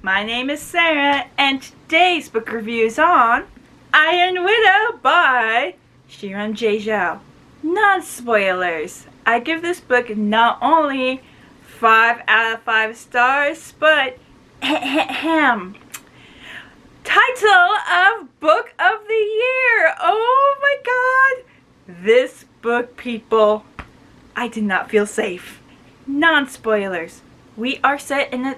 My name is Sarah, and today's book review is on Iron Widow by Shiran J. Zhao. Non-spoilers. I give this book not only 5 out of 5 stars, but title of Book of the Year. Oh my god. This book, people, I did not feel safe. Non-spoilers. We are set in an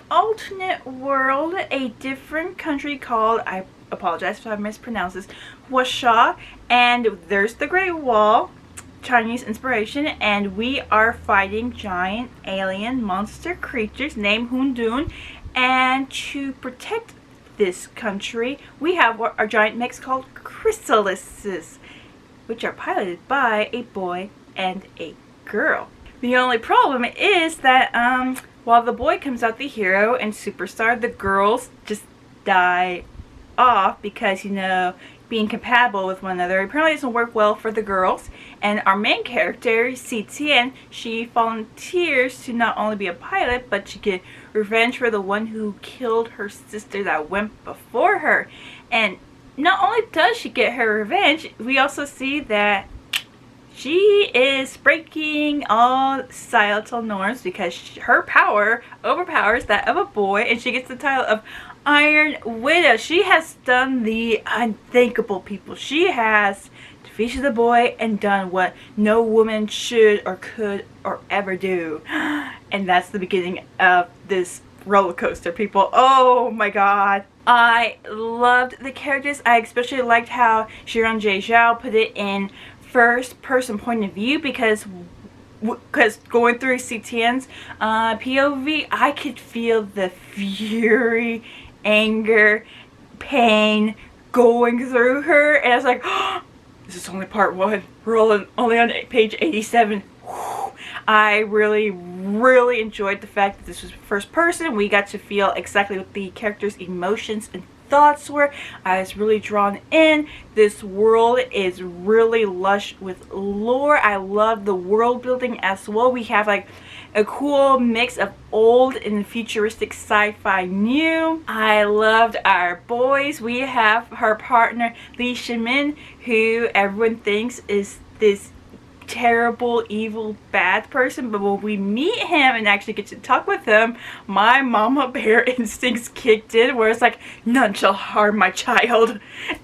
alternate world, a different country called, I apologize if I mispronounce this, Washa, and there's the Great Wall, Chinese inspiration, and we are fighting giant alien monster creatures named Hundun, and to protect this country, we have our giant mechs called chrysalises, which are piloted by a boy and a girl. The only problem is that while the boy comes out the hero and superstar, the girls just die off because, you know, being compatible with one another apparently doesn't work well for the girls. And our main character, Si Tian, she volunteers to not only be a pilot, but to get revenge for the one who killed her sister that went before her. And not only does she get her revenge, we also see that she is breaking all societal norms because her power overpowers that of a boy, and she gets the title of Iron Widow. She has done the unthinkable, people. She has defeated the boy and done what no woman should or could or ever do. And that's the beginning of this roller coaster, people. Oh my god. I loved the characters. I especially liked how Shiran J. Zhao put it in first person point of view, because going through Si Tian's POV, I could feel the fury, anger, pain going through her, and I was like, oh, this is only part 1. We're only on page 87. Whew. I really enjoyed the fact that this was first person. We got to feel exactly what the characters' emotions and thoughts were. I was really drawn in. This world is really lush with lore. I love the world building as well. We have like a cool mix of old and futuristic sci-fi new. I loved our boys. We have her partner Li Shimin, who everyone thinks is this terrible, evil, bad person, but when we meet him and actually get to talk with him, my mama bear instincts kicked in, where it's like, none shall harm my child.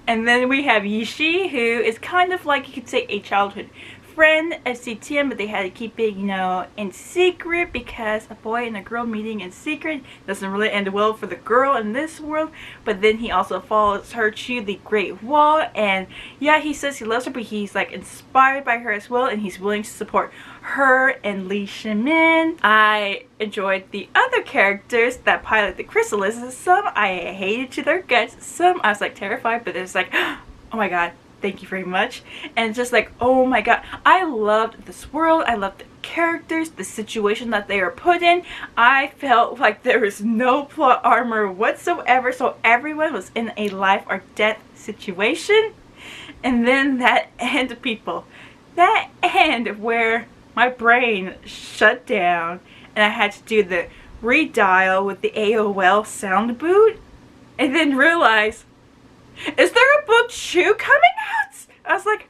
And then we have Yishi, who is kind of like, you could say, a childhood friend of Si Tian, but they had to keep it, you know, in secret, because a boy and a girl meeting in secret doesn't really end well for the girl in this world. But then he also follows her to the Great Wall, and yeah, he says he loves her, but he's like inspired by her as well, and he's willing to support her and Li Shimin. I enjoyed the other characters that pilot the chrysalises. Some I hated to their guts, some I was like terrified, but it's like, oh my god, thank you very much. And just like, oh my god, I loved this world. I loved the characters, the situation that they are put in. I felt like there was no plot armor whatsoever, so everyone was in a life or death situation. And then that end, people, that end where my brain shut down and I had to do the redial with the AOL sound boot, and then realize, is there a book 2 coming out? I was like,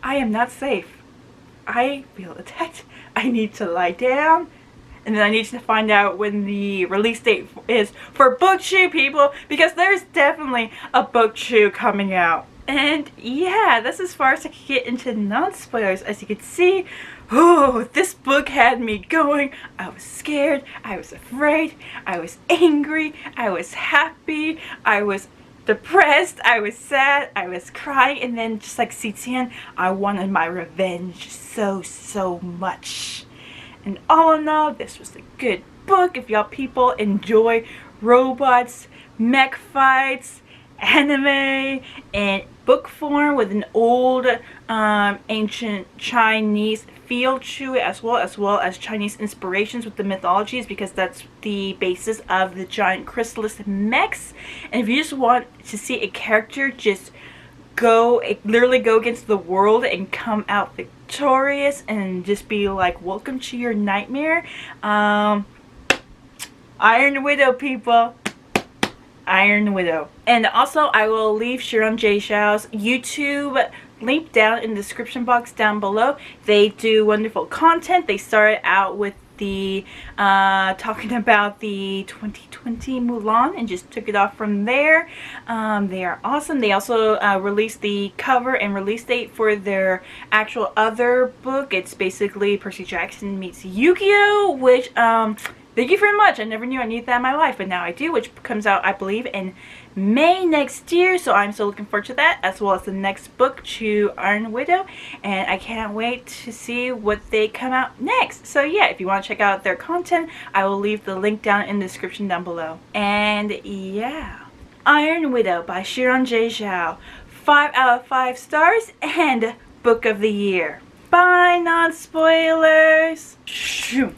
I am not safe. I feel attacked. I need to lie down. And then I need to find out when the release date is for book 2, people, because there's definitely a book 2 coming out. And yeah, that's as far as I could get into non-spoilers. As you can see, oh, this book had me going. I was scared. I was afraid. I was angry. I was happy. I was depressed, I was sad, I was crying, and then just like Si Tian, I wanted my revenge so much. And all in all, this was a good book. If y'all people enjoy robots, mech fights, anime, and book form with an old ancient Chinese feel to it, as well as Chinese inspirations with the mythologies, because that's the basis of the giant chrysalis mechs. And if you just want to see a character just literally go against the world and come out victorious and just be like, welcome to your nightmare, Iron Widow, people. Iron Widow. And also, I will leave Sharon J. Xiao's YouTube link down in the description box down below. They do wonderful content. They started out with the talking about the 2020 Mulan and just took it off from there. They are awesome. They also released the cover and release date for their actual other book. It's basically Percy Jackson meets Yu-Gi-Oh! Which thank you very much. I never knew I needed that in my life, but now I do, which comes out, I believe, in May next year. So I'm so looking forward to that, as well as the next book to Iron Widow. And I can't wait to see what they come out next. So yeah, if you want to check out their content, I will leave the link down in the description down below. And yeah, Iron Widow by Sharon J. Xiao. 5 out of 5 stars and Book of the Year. Bye, non-spoilers. Shoo.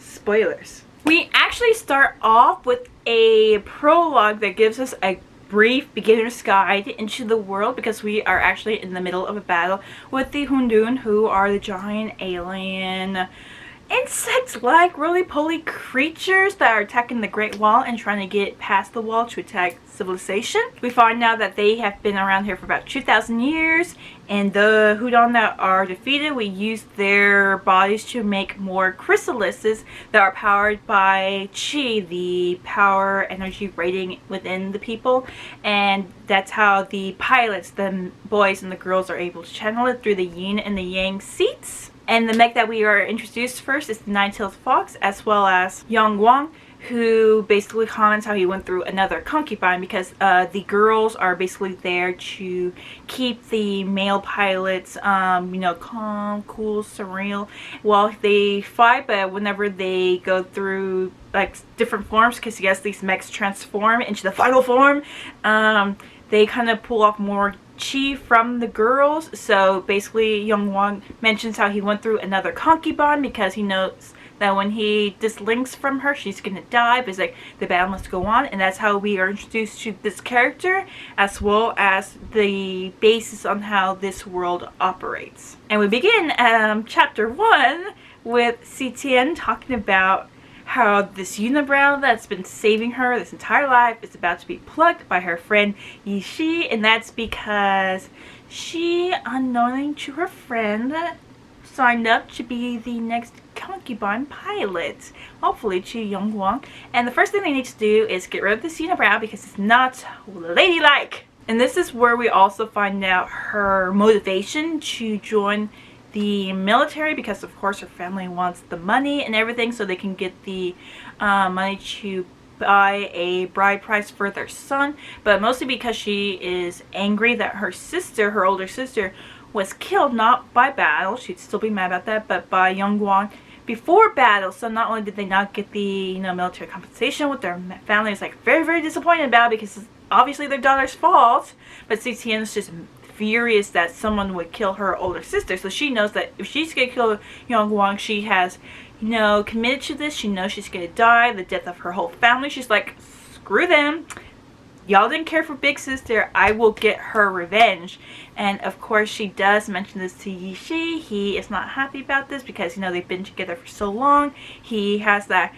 Spoilers. We actually start off with a prologue that gives us a brief beginner's guide into the world, because we are actually in the middle of a battle with the Hundun, who are the giant alien insect-like roly-poly creatures that are attacking the Great Wall and trying to get past the wall to attack civilization. We find out that they have been around here for about 2,000 years, and the Hundun that are defeated, we use their bodies to make more chrysalises that are powered by Chi, the power energy rating within the people, and that's how the pilots, the boys and the girls, are able to channel it through the yin and the yang seats. And the mech that we are introduced first is the Nine-Tailed Fox, as well as Yang Wang, who basically comments how he went through another concubine, because the girls are basically there to keep the male pilots, you know, calm, cool, surreal while they fight. But whenever they go through like different forms, because yes, these mechs transform into the final form, they kind of pull off more Chi from the girls. So basically Young Wang mentions how he went through another concubine because he knows that when he dislinks from her, she's gonna die, but it's like the battle must go on. And that's how we are introduced to this character, as well as the basis on how this world operates. And we begin chapter 1 with Citian talking about how this unibrow that's been saving her this entire life is about to be plucked by her friend Yishi, and that's because she, unknowing to her friend, signed up to be the next concubine pilot, hopefully to Young Wang. And the first thing they need to do is get rid of this unibrow because it's not ladylike. And this is where we also find out her motivation to join the military, because of course her family wants the money and everything so they can get the money to buy a bride price for their son, but mostly because she is angry that her sister, her older sister, was killed, not by battle, she'd still be mad about that, but by Young Wang before battle. So not only did they not get the, you know, military compensation, what their family is like very, very disappointed about, because it's obviously their daughter's fault, but Citian is just furious that someone would kill her older sister. So she knows that if she's gonna kill Young Wang, she has, you know, committed to this. She knows she's gonna die, the death of her whole family. She's like, screw them, y'all didn't care for big sister, I will get her revenge. And of course she does mention this to Yishi. He is not happy about this because, you know, they've been together for so long. He has that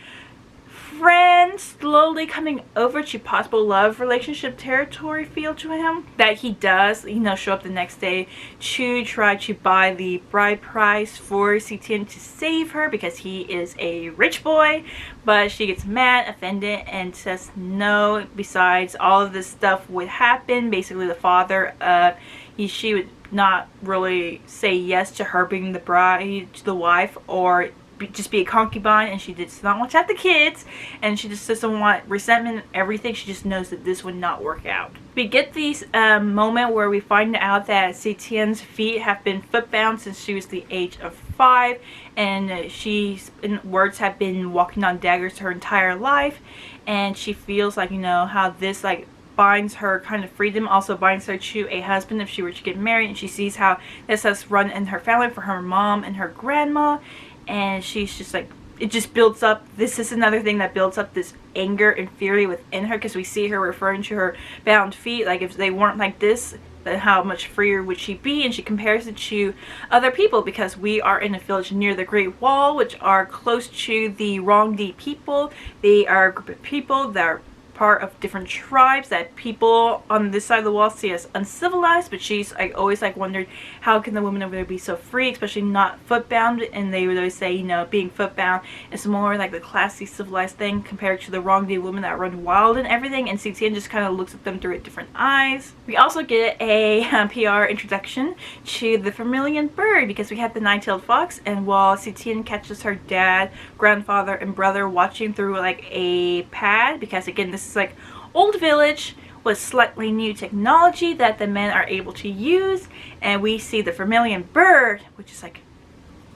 friend slowly coming over to possible love relationship territory feel to him, that he does, you know, show up the next day to try to buy the bride price for Citian to save her because he is a rich boy. But she gets mad, offended, and says no. Besides, all of this stuff would happen. Basically the father of Yishi would not really say yes to her being the bride, to the wife, or just be a concubine, and she does not want to have the kids, and she just doesn't want resentment and everything. She just knows that this would not work out. We get this moment where we find out that Citian's feet have been footbound since she was the age of 5, and she's, in words, have been walking on daggers her entire life, and she feels like, you know, how this like binds her kind of freedom, also binds her to a husband if she were to get married, and she sees how this has run in her family for her mom and her grandma. And she's just like, it just builds up. This is another thing that builds up this anger and fury within her, because we see her referring to her bound feet. Like, if they weren't like this, then how much freer would she be? And she compares it to other people, because we are in a village near the Great Wall, which are close to the Wrongdi people. They are a group of people that are part of different tribes that people on this side of the wall see as uncivilized, but she's like always like wondered how can the women over there be so free, especially not footbound. And they would always say, you know, being footbound is more like the classy civilized thing compared to the Wrongday women that run wild and everything. And CTN just kind of looks at them through different eyes. We also get a PR introduction to the Vermilion Bird, because we have the nine-tailed fox, and while CTN catches her dad, grandfather, and brother watching through like a pad, because again this is like old village with slightly new technology that the men are able to use, and we see the Vermilion Bird, which is like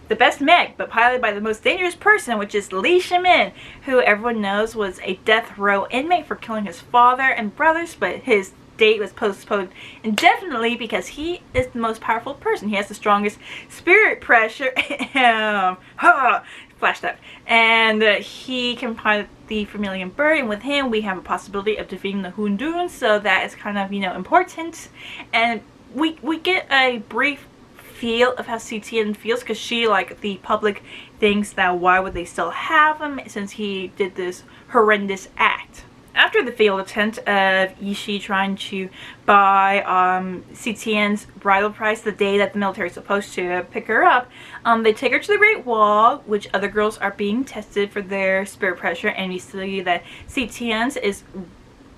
the best mech, but piloted by the most dangerous person, which is Li Shimin, who everyone knows was a death row inmate for killing his father and brothers, but his date was postponed indefinitely because he is the most powerful person. He has the strongest spirit pressure. Flashback. And he can pilot the Vermilion Bird, and with him we have a possibility of defeating the Hundun, so that is kind of, you know, important. And we get a brief feel of how CTN feels, because she, like, the public thinks that why would they still have him since he did this horrendous act. After the failed attempt of Yishi trying to buy CTN's bridal price the day that the military is supposed to pick her up, they take her to the Great Wall, which other girls are being tested for their spirit pressure, and we see that CTN's is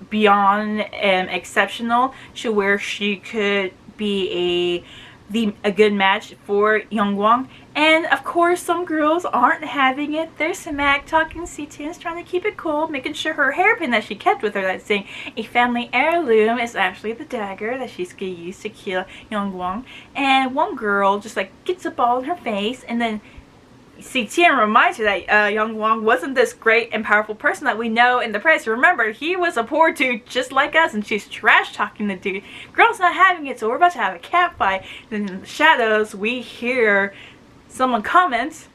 beyond exceptional to where she could be a good match for Youngwang. And of course some girls aren't having it. They're smack talking CTN's, trying to keep it cool, making sure her hairpin that she kept with her that's saying a family heirloom is actually the dagger that she's gonna use to kill Youngwang. And one girl just like gets a ball in her face, and then CTN reminds her that Youngwang wasn't this great and powerful person that we know in the press. Remember, he was a poor dude just like us, and she's trash talking the dude. Girl's not having it, so we're about to have a cat fight. Then in the shadows, we hear someone comment.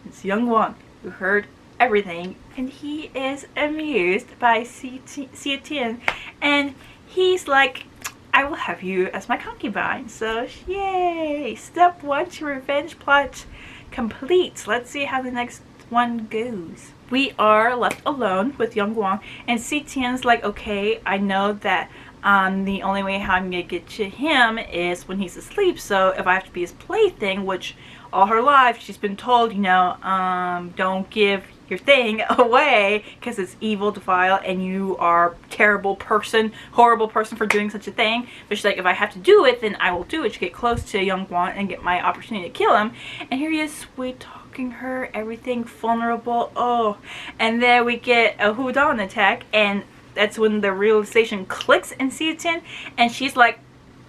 It's Youngwang, who heard everything, and he is amused by CTN, and he's like, I will have you as my concubine. So yay! Step 1 to revenge plot complete. Let's see how the next one goes. We are left alone with Youngwang, and CTN's like, okay, I know that the only way how I'm gonna get to him is when he's asleep, so if I have to be his plaything, which all her life she's been told, you know, don't give your thing away because it's evil, defile, and you are a terrible person, horrible person for doing such a thing. But she's like, if I have to do it, then I will do it to get close to Youngwang and get my opportunity to kill him. And here he is, sweet talking her, everything vulnerable. Oh, and then we get a Hudon attack, and that's when the realization clicks in CTN, and she's like,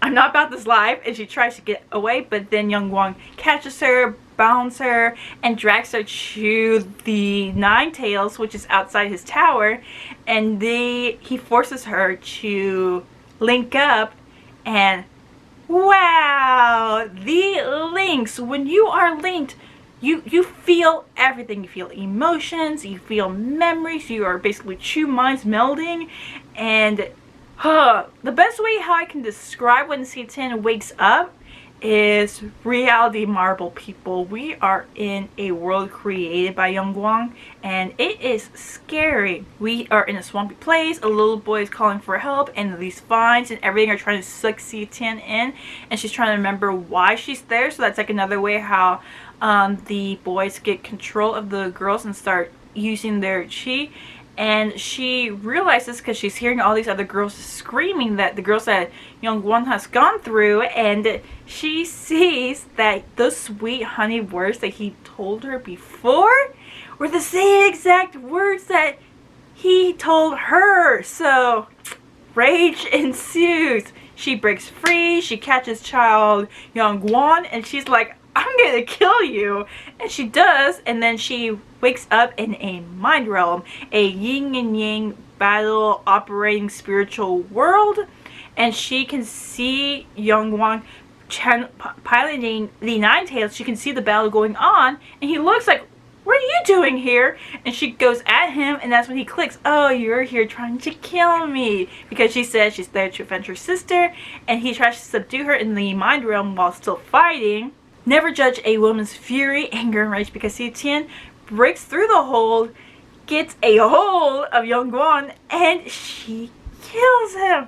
I'm not about this life, and she tries to get away, but then Youngwang catches her, bounds her, and drags her to the Nine Tails, which is outside his tower, and he forces her to link up, and wow, the links, when you are linked, you feel everything. You feel emotions, you feel memories, you are basically two minds melding, and the best way how I can describe when CTN wakes up is reality marble, people. We are in a world created by Youngwang, and it is scary. We are in a swampy place, a little boy is calling for help, and these vines and everything are trying to suck CTN in, and she's trying to remember why she's there. So that's like another way how the boys get control of the girls and start using their chi. And she realizes, because she's hearing all these other girls screaming, that the girls that Youngwang has gone through, and she sees that those sweet honey words that he told her before were the same exact words that he told her. So rage ensues. She breaks free, she catches child Youngwang, and she's like, I'm gonna kill you. And she does, and then she wakes up in a mind realm, a yin and yang battle operating spiritual world, and she can see Youngwang piloting the Nine Tails. She can see the battle going on, and he looks like, what are you doing here? And she goes at him, and that's when he clicks. Oh, you're here trying to kill me. Because she says she's there to avenge her sister, and he tries to subdue her in the mind realm while still fighting. Never judge a woman's fury, anger, and rage, because Si Tian breaks through the hold, gets a hold of Young Guang, and she kills him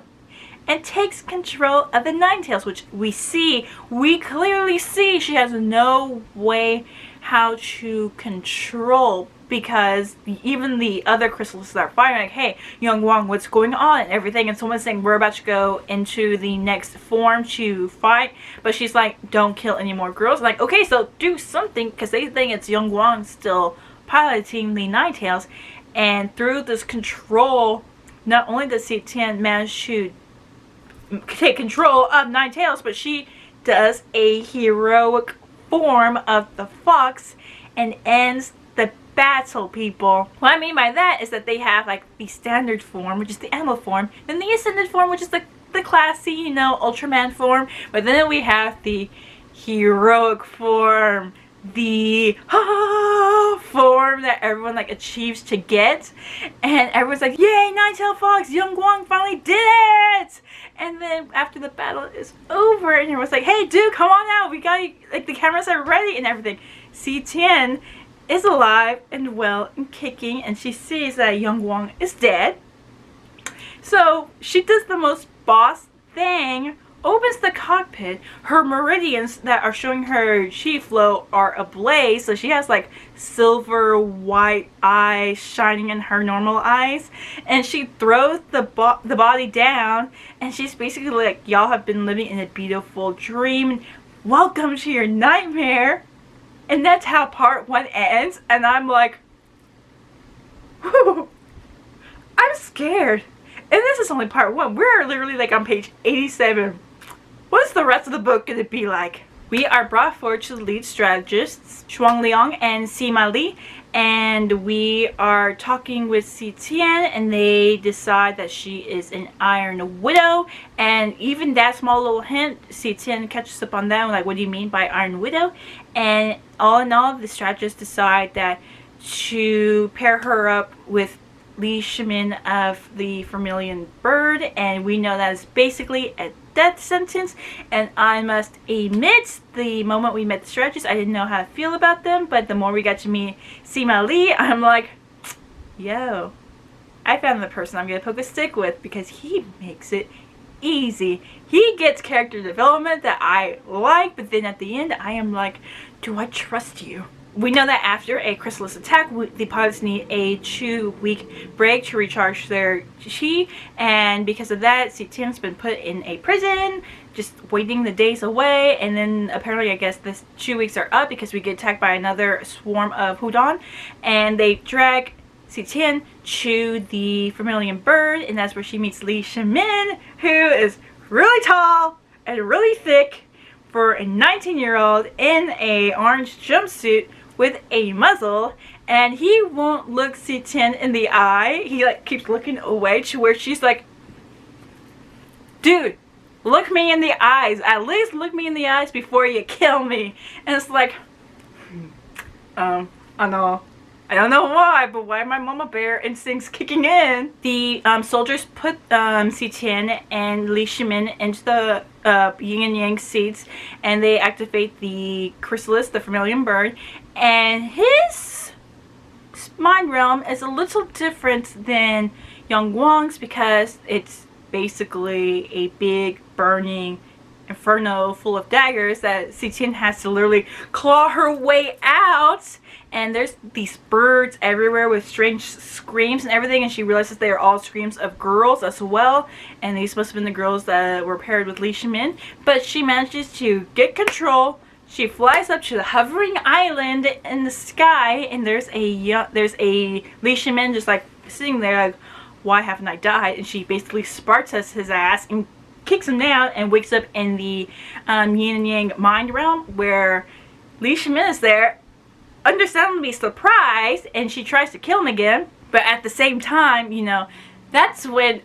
and takes control of the Nine Tails, which we clearly see she has no way how to control, because even the other crystals are fighting, like, hey, Young Guang, what's going on, and everything, and someone's saying we're about to go into the next form to fight, but she's like, don't kill any more girls. Like, okay, so do something, because they think it's Young Guang still piloting the Nine Tails, and through this control, not only does Si Tian manage to take control of Nine Tails, but she does a heroic form of the fox and ends the battle, people. What I mean by that is that they have like the standard form, which is the animal form, then the ascended form, which is the classy, you know, Ultraman form, but then we have the heroic form, the form that everyone like achieves to get, and everyone's like, yay, Nine-Tailed Fox, Young Guang finally did it! And then after the battle is over, and everyone's like, hey dude, come on out, we got, like, the cameras are ready and everything. Si Tian is alive and well and kicking, and she sees that Young Guang is dead. So she does the most boss thing, opens the cockpit. Her meridians that are showing her chi flow are ablaze, so she has like silver white eyes shining in her normal eyes, and she throws the body down, and she's basically like, y'all have been living in a beautiful dream, welcome to your nightmare. And that's how part 1 ends, and I'm like, whew, I'm scared. And this is only part 1. We're literally like on page 87. What's the rest of the book going to be like? We are brought forward to the lead strategists, Shuang Liang and Sima Li, and we are talking with Si Tian, and they decide that she is an Iron Widow, and even that small little hint, Si Tian catches up on them, like, what do you mean by Iron Widow? And all in all, the strategists decide that to pair her up with Li Shimin of the Vermilion Bird, and we know that is basically a death sentence. And I must admit, the moment we met the strategists, I didn't know how to feel about them, but the more we got to meet Sima Li, I'm like, yo, I found the person I'm gonna poke a stick with, because he makes it easy. He gets character development that I like, but then at the end I am like, do I trust you? We know that after a chrysalis attack, the pilots need a 2-week break to recharge their chi, and because of that, Si Tian's been put in a prison, just waiting the days away. And then apparently, I guess this 2 weeks are up because we get attacked by another swarm of Hudon, and they drag Si Tian to the Vermilion Bird, and that's where she meets Li Shimin, who is really tall and really thick for a 19-year-old in a orange jumpsuit with a muzzle, and he won't look Si Tian in the eye. He like keeps looking away, to where she's like, dude, look me in the eyes, at least look me in the eyes before you kill me. And it's like, I don't know why, but why my mama bear instincts kicking in? The soldiers put Si Tian and Li Shimin into the yin and yang seats, and they activate the chrysalis, the Vermilion Bird, and his mind realm is a little different than Young Guang's, because it's basically a big burning inferno full of daggers that Si Tian has to literally claw her way out, and there's these birds everywhere with strange screams and everything, and she realizes they are all screams of girls as well, and these must have been the girls that were paired with Li Shimin. But she manages to get control. She flies up to the hovering island in the sky, and there's a Li Shimin just like sitting there like, why haven't I died? And she basically Spartas his ass and kicks him down, and wakes up in the yin and yang mind realm, where Li Shimin is there, understandably surprised, and she tries to kill him again. But at the same time, you know, that's when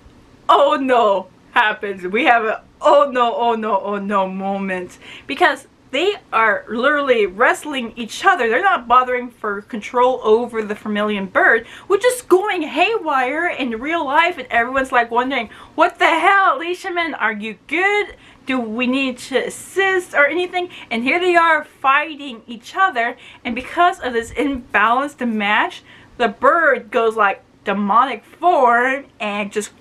oh no happens. We have a oh no moment, because they are literally wrestling each other. They're not bothering for control over the vermilion bird, which is going haywire in real life, and everyone's like wondering, what the hell, Leishman, are you good? Do we need to assist or anything? And here they are fighting each other, and because of this imbalanced match, the bird goes like demonic form and just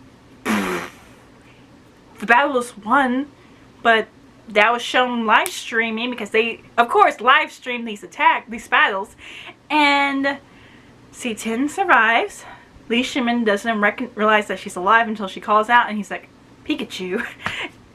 the battle is won. But that was shown live streaming because they, of course, live stream these battles. And C10 survives. Lee Shimin doesn't realize that she's alive until she calls out, and he's like, Pikachu.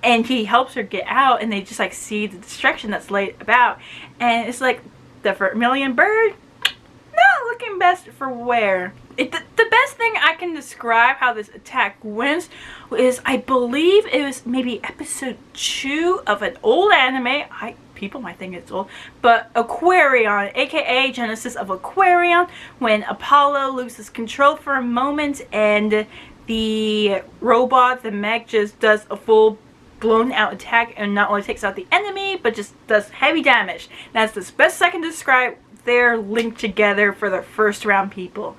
And he helps her get out, and they just like see the destruction that's laid about. And it's like the vermilion bird, not looking best for wear. The best thing I can describe how this attack wins is, I believe it was maybe episode 2 of an old anime. People might think it's old, but Aquarion, aka Genesis of Aquarion, when Apollo loses control for a moment and the robot, the mech, just does a full blown out attack and not only takes out the enemy but just does heavy damage. That's the best I can describe their linked together for the first round, people.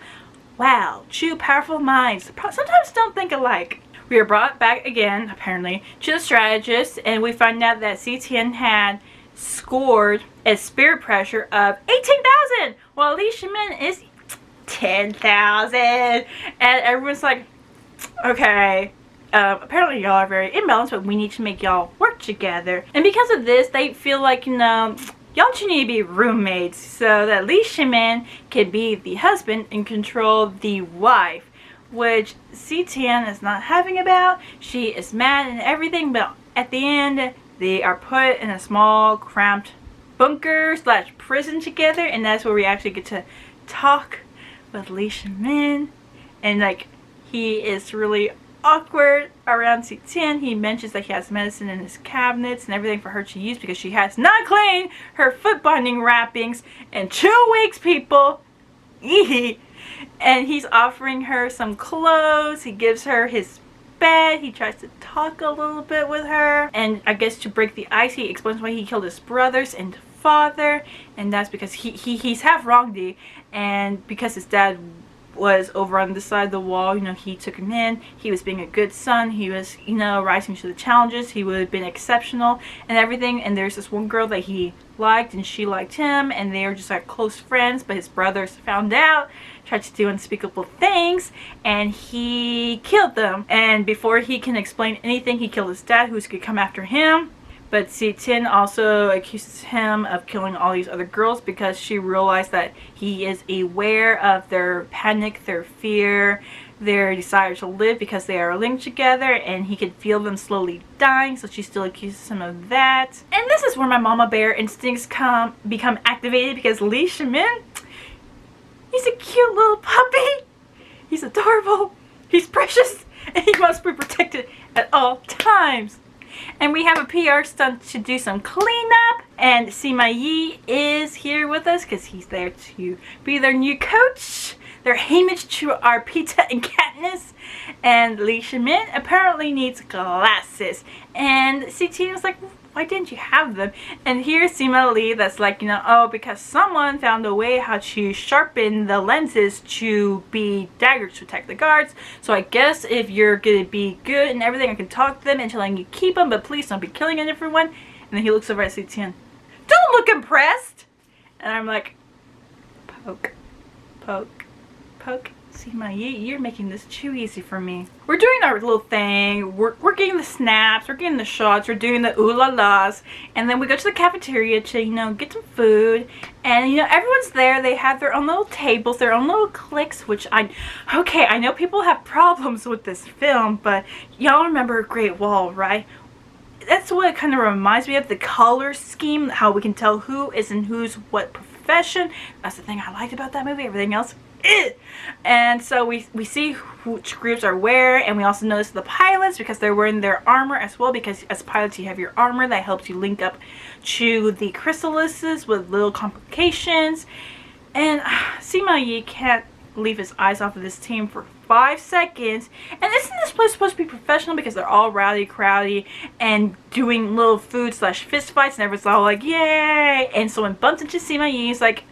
Wow, two powerful minds sometimes don't think alike. We are brought back again, apparently, to the strategist, and we find out that C10 had scored a spirit pressure of 18,000, while Lee Shimin is 10,000. And everyone's like, okay, apparently y'all are very imbalanced, but we need to make y'all work together. And because of this, they feel like, you know, y'all two need to be roommates so that Lee Shimin can be the husband and control the wife, which C10 is not having about. She is mad and everything, but at the end, they are put in a small, cramped bunker / prison together, and that's where we actually get to talk with Lee Shimin. And like, he is really awkward around C10. He mentions that he has medicine in his cabinets and everything for her to use because she has not cleaned her foot binding wrappings in 2 weeks, people. And he's offering her some clothes. He gives her his bed. He tries to talk a little bit with her, and I guess to break the ice, he explains why he killed his brothers and father, and that's because he's half Rongdi, and because his dad was over on this side of the wall, you know, he took him in. He was being a good son. He was, you know, rising to the challenges. He would have been exceptional and everything. And there's this one girl that he liked, and she liked him, and they were just like close friends. But his brothers found out, tried to do unspeakable things, and he killed them. And before he can explain anything, he killed his dad, who's gonna come after him. But C10 also accuses him of killing all these other girls because she realized that he is aware of their panic, their fear, their desire to live because they are linked together, and he can feel them slowly dying, so she still accuses him of that. And this is where my mama bear instincts become activated because Lee Shimin, he's a cute little puppy. He's adorable. He's precious, and he must be protected at all times. And we have a PR stunt to do some cleanup, and Sima Yi is here with us because he's there to be their new coach. They're homage to our Pita and Katniss. And Lee Shimin apparently needs glasses, and CT was like, why didn't you have them? And here's Sima Lee that's like, you know, oh, because someone found a way how to sharpen the lenses to be daggers to protect the guards. So I guess if you're gonna be good and everything, I can talk to them and telling you keep them, but please don't be killing everyone. And then he looks over at CTN. Don't look impressed! And I'm like, poke, poke, poke. Sima Yi, you're making this too easy for me. We're doing our little thing. We're getting the snaps. We're getting the shots. We're doing the ooh la las. And then we go to the cafeteria to, you know, get some food. And, you know, everyone's there. They have their own little tables, their own little cliques, which I know people have problems with this film, but y'all remember Great Wall, right? That's what it kind of reminds me of, the color scheme, how we can tell who is in whose what profession. That's the thing I liked about that movie. Everything else, and so we see which groups are where, and we also notice the pilots because they're wearing their armor as well, because as pilots you have your armor that helps you link up to the chrysalises with little complications. And Sima Yi can't leave his eyes off of this team for 5 seconds. And isn't this place supposed to be professional because they're all rowdy, crowdy, and doing little food / fist fights, and everyone's all like, yay! And so when bumps into Sima Yi, he's like,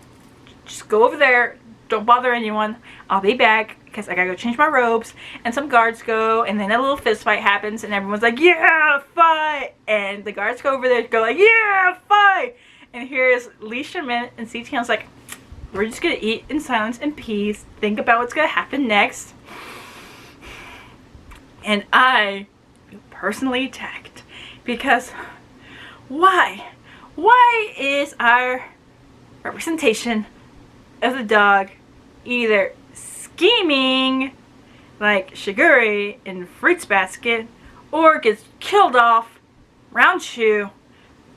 just go over there, don't bother anyone, I'll be back because I gotta go change my robes. And some guards go, and then a little fist fight happens, and everyone's like, yeah, fight! And the guards go over there, go like, yeah, fight! And here's Li Shimin and Tian's like, we're just gonna eat in silence and peace, think about what's gonna happen next. And I feel personally attacked because why? Why is our representation of the dog either scheming like Shiguri in Fruits Basket or gets killed off round 2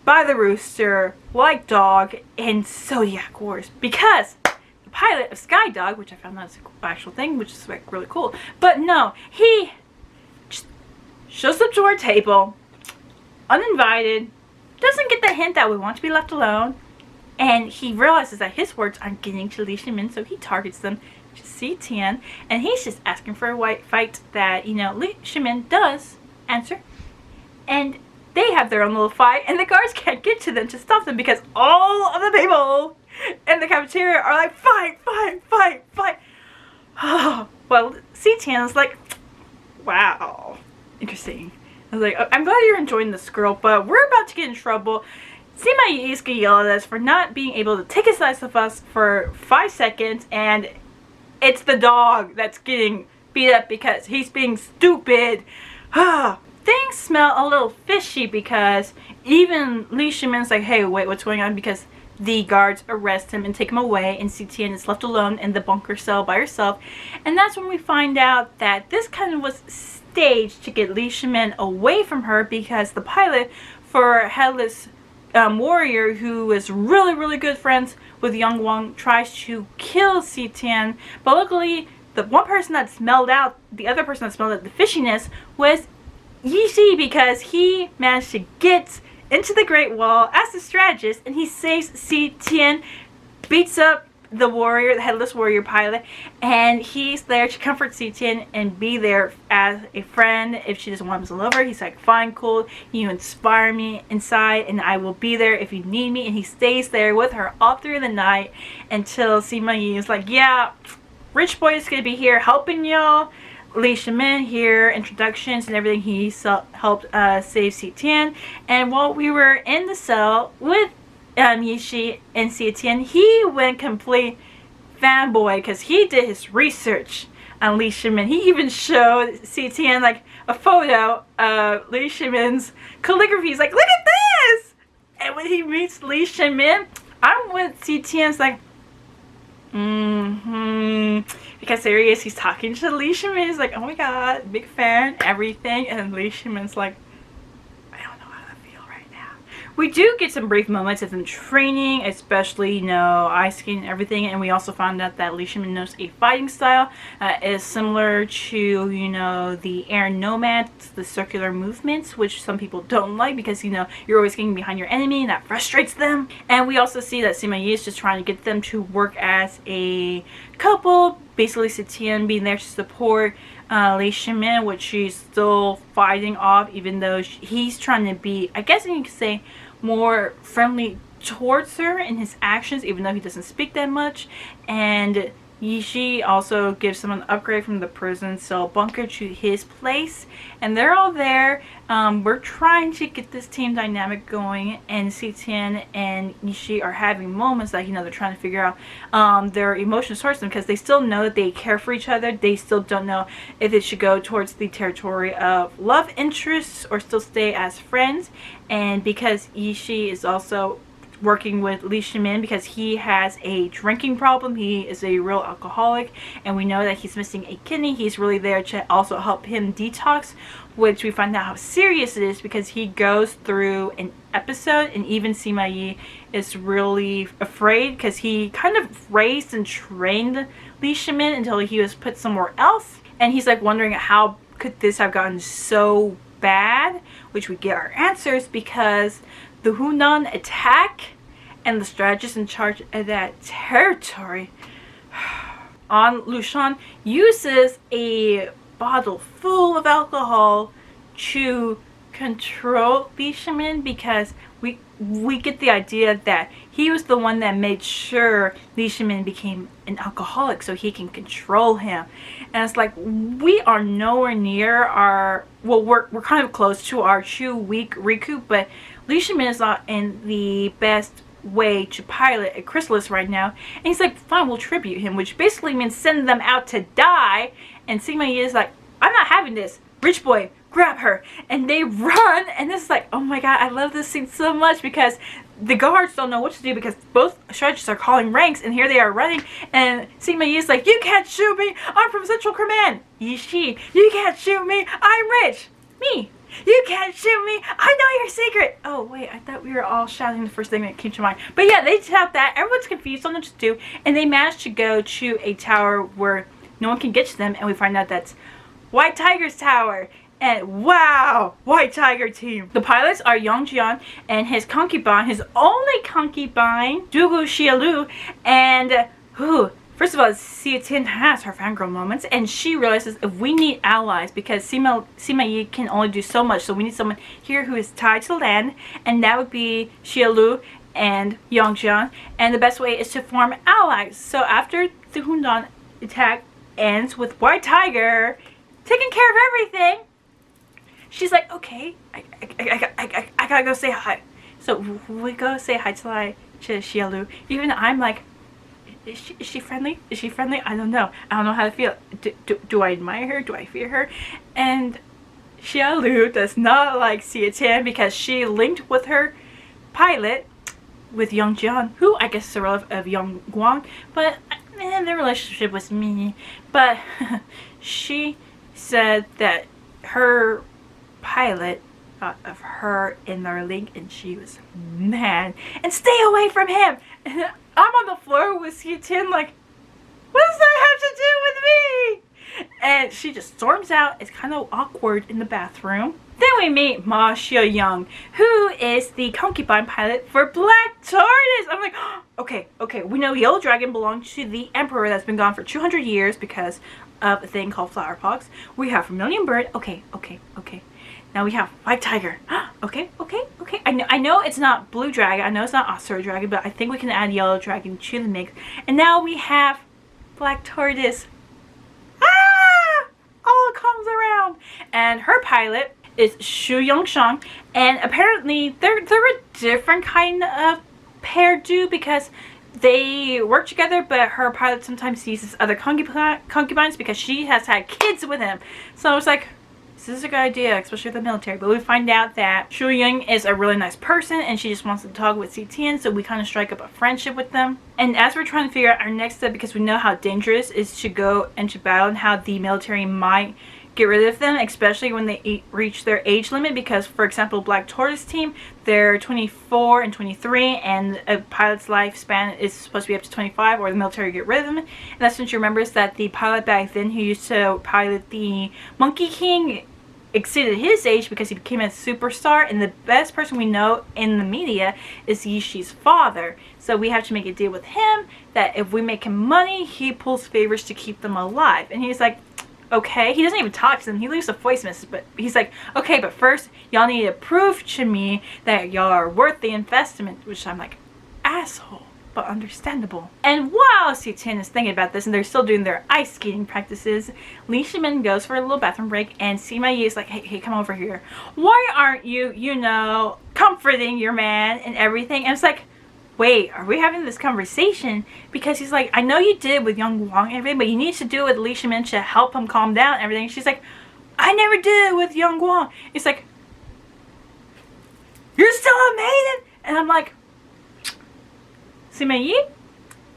by the rooster like dog in Zodiac Wars? Because the pilot of Sky Dog, which I found out is an actual thing, which is like really cool, but no, he just shows up to our table uninvited, doesn't get the hint that we want to be left alone, and he realizes that his words aren't getting to Li Shimin, so he targets them to Si Tian, and he's just asking for a white fight that, you know, Li Shimin does answer, and they have their own little fight, and the guards can't get to them to stop them because all of the people in the cafeteria are like, fight, fight, fight, fight. Oh, well, Si Tian is like, wow, interesting. I was like, I'm glad you're enjoying this, girl, but we're about to get in trouble. Sima Yi is gonna yell at us for not being able to take a slice of us for 5 seconds, and it's the dog that's getting beat up because he's being stupid. Things smell a little fishy because even Li Shimin's like, hey, wait, what's going on? Because the guards arrest him and take him away, and Si Tian is left alone in the bunker cell by herself. And that's when we find out that this kind of was staged to get Li Shimin away from her, because the pilot for Headless Warrior, who is really, really good friends with Young Wang, tries to kill Si Tian. But luckily, the one person that smelled out, the other person that smelled out the fishiness was Yi Shi, because he managed to get into the Great Wall as a strategist, and he saves Si Tian, beats up the warrior, the Headless Warrior pilot, and he's there to comfort Si Tian and be there as a friend if she doesn't want him as a lover. He's like, fine, cool, you inspire me inside, and I will be there if you need me. And he stays there with her all through the night until Sima Yi is like, yeah, Rich Boy is gonna be here helping y'all. Li Shimin here, introductions and everything. He helped save Si Tian. And while we were in the cell with Yi Shi and Si Tian, he went complete fanboy because he did his research on Li Shimin. He even showed Si Tian like a photo of Li Shimin's calligraphy. He's like, look at this! And when he meets Li Shimin, I'm with Si Tian's like, because there he is, he's talking to Li Shimin. He's like, oh my god, big fan, everything. And Li Shimin's like, I don't know how to feel right now. We do get some brief moments of them training, especially, you know, ice skating and everything. And we also found out that Li Shimin knows a fighting style is similar to, you know, the air nomads, the circular movements, which some people don't like because, you know, you're always getting behind your enemy and that frustrates them. And we also see that Sima Yi is just trying to get them to work as a couple, basically Si Tian being there to support Li Shimin, which she's still fighting off, even though he's trying to be, I guess you could say, more friendly towards her in his actions, even though he doesn't speak that much. And Yi Shi also gives him an upgrade from the prison cell bunker to his place, and they're all there. We're trying to get this team dynamic going, and Si Tian and Yi Shi are having moments that, you know, they're trying to figure out their emotions towards them, because they still know that they care for each other. They still don't know if it should go towards the territory of love interests or still stay as friends. And because Yi Shi is also working with Li Shimin because he has a drinking problem, he is a real alcoholic, and we know that he's missing a kidney. He's really there to also help him detox, which we find out how serious it is because he goes through an episode, and even Sima Yi is really afraid because he kind of raised and trained Li Shimin until he was put somewhere else, and he's like wondering how could this have gotten so bad, which we get our answers because the Hunan attack and the strategist in charge of that territory, on Lushan uses a bottle full of alcohol to control Li Shimin, because we get the idea that he was the one that made sure Li Shimin became an alcoholic so he can control him. And it's like, we are nowhere near our, well, we're kind of close to our 2-week recoup, but Li Shimin is not in the best way to pilot a chrysalis right now. And he's like, fine, we'll tribute him, which basically means send them out to die. And Sima Yi is like, I'm not having this. Rich boy, grab her. And they run, and this is like, oh my god, I love this scene so much, because the guards don't know what to do because both strategists are calling ranks, and here they are running, and Sima Yi is like, you can't shoot me, I'm from Central Command. Yishi, you can't shoot me, I'm rich. Me, you can't shoot me, I know your secret. Oh wait, I thought we were all shouting the first thing that came to mind. But yeah, they shout that, everyone's confused, don't know what to do, and they manage to go to a tower where no one can get to them, and we find out that's White Tiger's tower. And wow, White Tiger team. The pilots are Yongjian and his concubine, his only concubine, Dugu Xiaolu. And first of all, Xia Tin has her fangirl moments, and she realizes if we need allies, because Sima Yi can only do so much, so we need someone here who is tied to land, and that would be Xiaolu and Yongjian. And the best way is to form allies. So after the Hundan attack ends with White Tiger taking care of everything, she's like, okay, I gotta go say hi. So we go say hi to Xiaolu. Even I'm like, is she friendly? Is she friendly? I don't know. I don't know how to feel. Do I admire her? Do I fear her? And Xiaolu does not like Xia Tian because she linked with her pilot, with Yongjian, who I guess is a relative of Yang Guang, but their relationship was me. But she said that her pilot thought of her in their link, and she was mad. And stay away from him! And I'm on the floor with Xia Tin like, what does that have to do with me? And she just storms out. It's kind of awkward in the bathroom. Then we meet Ma Xiaoyang, who is the concubine pilot for Black Tortoise. I'm like, okay, we know Yellow Dragon belonged to the Emperor that's been gone for 200 years because of a thing called flower pox. We have Vermilion Bird. Okay. Now we have White Tiger. Okay. I know it's not Blue Dragon. I know it's not Osiro Dragon, but I think we can add Yellow Dragon to the mix. And now we have Black Tortoise. All comes around. And her pilot is Xu Yongshang, and apparently they're a different kind of pair do, because they work together, but her pilot sometimes sees his other concubines because she has had kids with him. So I was like, this is a good idea, especially with the military. But we find out that Xu Ying is a really nice person, and she just wants to talk with Xi Tian, so we kind of strike up a friendship with them. And as we're trying to figure out our next step, because we know how dangerous it is to go into battle and how the military might get rid of them, especially when they reach their age limit, because for example, Black Tortoise team, they're 24 and 23, and a pilot's lifespan is supposed to be up to 25, or the military get rid of them. And that's when she remembers that the pilot back then who used to pilot the Monkey King exceeded his age because he became a superstar, and the best person we know in the media is Yishi's father. So we have to make a deal with him that if we make him money, he pulls favors to keep them alive. And he's like, okay. He doesn't even talk to them. He leaves a voice message, but he's like, okay, but first y'all need to prove to me that y'all are worth the investment, which I'm like, asshole, but understandable. And while Xi Tian is thinking about this and they're still doing their ice skating practices, Li Shimin goes for a little bathroom break, and Sima Yi is like, hey, come over here. Why aren't you, comforting your man and everything? And it's like, wait, are we having this conversation? Because he's like, I know you did with Young Wang and everything, but you need to do it with Li Shimin to help him calm down and everything. She's like, I never did it with Young Wang. It's like, you're still a maiden? And I'm like, Sima Yi,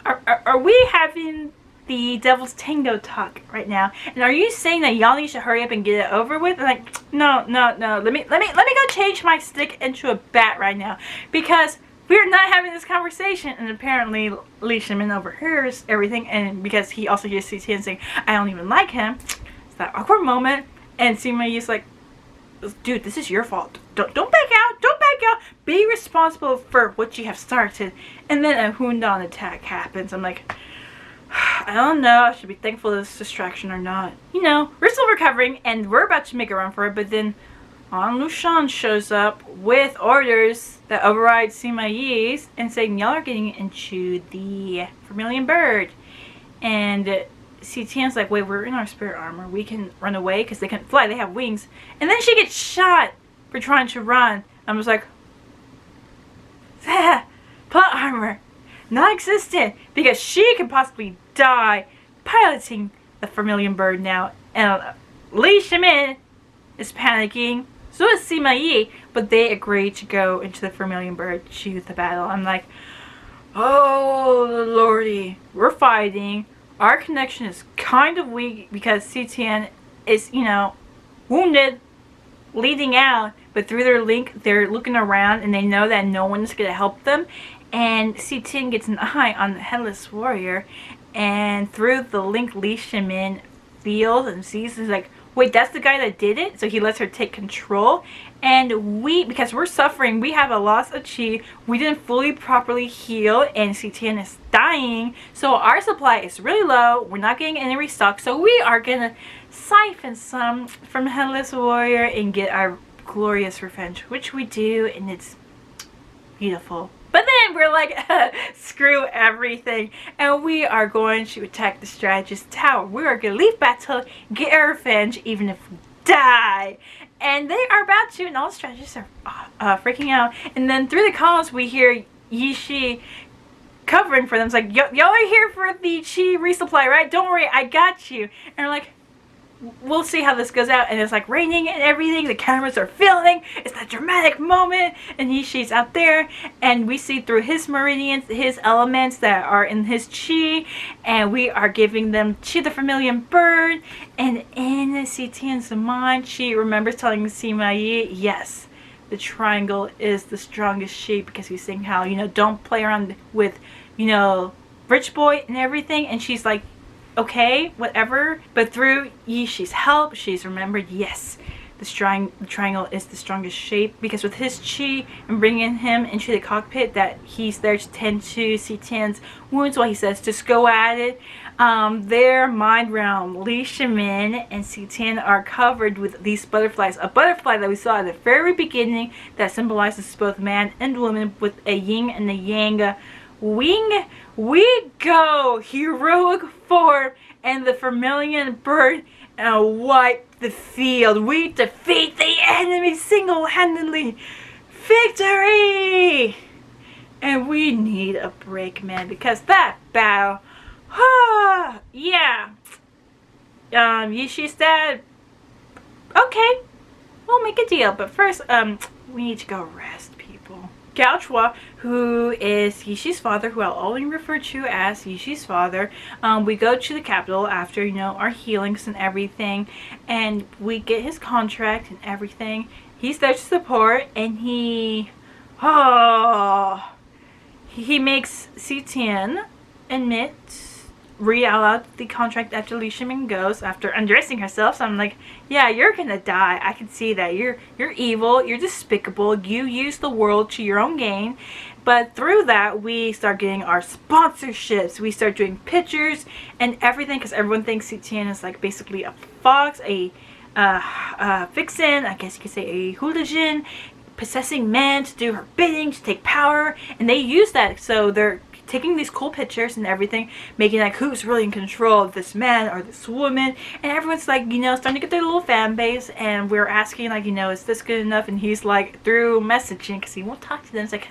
are we having the Devil's Tango talk right now? And are you saying that y'all need to hurry up and get it over with? I'm like, no. Let me go change my stick into a bat right now, because we're not having this conversation. And apparently Li Shimin overhears everything, and because he also hears Xi Tian saying, I don't even like him. It's that awkward moment, and Sima Yi's like, dude, this is your fault. Don't back out. Don't back out. Be responsible for what you have started. And then a Hundan attack happens. I'm like, I don't know. I should be thankful for this distraction or not. You know, we're still recovering and we're about to make a run for it, but then An Lushan shows up with orders that override Sima Yi's and saying, y'all are getting into the Vermilion Bird. And Si Tian's like, wait, we're in our spirit armor. We can run away because they can't fly. They have wings. And then she gets shot for trying to run. I'm just like, plot armor. Non-existent. Because she could possibly die piloting the Vermilion Bird now. And Li Shimin is panicking. So is Sima Yi. But they agree to go into the Vermilion Bird to choose the battle. I'm like, oh lordy. We're fighting. Our connection is kind of weak because Si Tian is, you know, wounded, bleeding out. But through their link, they're looking around and they know that no one's going to help them. And Si Tian gets an eye on the Headless Warrior. And through the link, Li Shimin feels and sees, is like, wait, that's the guy that did it? So he lets her take control. And we, because we're suffering, we have a loss of chi. We didn't fully properly heal. And Si Tian is dying. So our supply is really low. We're not getting any restock. So we are going to siphon some from Headless Warrior and get our glorious revenge. Which we do. And it's beautiful. But then we're like, screw everything. And we are going to attack the strategist tower. We are going to leave battle, get our revenge, even if we die. And they are about to, and all the strategists are freaking out. And then through the comms, we hear Yi Shi covering for them. It's like, y'all are here for the chi resupply, right? Don't worry, I got you. And we're like, we'll see how this goes out. And it's like raining and everything. The cameras are filming. It's that dramatic moment. And Yishi's out there. And we see through his meridians, his elements that are in his chi. And we are giving them chi, the Vermilion Bird. And in Si Tian's mind, she remembers telling Sima Yi, yes, the triangle is the strongest shape. Because he's saying how, you know, don't play around with, you know, rich boy and everything. And she's like, okay, whatever. But through Yishi's help, she's remembered, yes, the triangle is the strongest shape. Because with his chi and bringing him into the cockpit, that he's there to tend to Si Tian's wounds while he says, just go at it. Their mind realm, Li Shimin and Si Tian are covered with these butterflies. A butterfly that we saw at the very beginning that symbolizes both man and woman with a yin and a yang wing. We go heroic form and the Vermilion Bird and wipe the field. We defeat the enemy single-handedly. Victory! And we need a break, man, because that battle, yeah. Yishi's dead. Okay, we'll make a deal, but first, we need to go rest, people. Gao Chua, who is Yishi's father, who I'll only refer to as Yishi's father, we go to the capital after, you know, our healings and everything, and we get his contract and everything. He's there to support, and he makes Si Tian read out loud the contract after Li Shimin goes, after undressing herself. So I'm like, yeah, you're gonna die. I can see that. You're evil. You're despicable. You use the world to your own gain. But through that, we start getting our sponsorships. We start doing pictures and everything, because everyone thinks Si Tian is like basically a fox, a vixen, I guess you could say a hooligan, possessing men to do her bidding, to take power. And they use that. So they're taking these cool pictures and everything, making like who's really in control of this man or this woman, and everyone's like, you know, starting to get their little fan base. And we're asking, like, you know, is this good enough? And he's like, through messaging, because he won't talk to them, it's like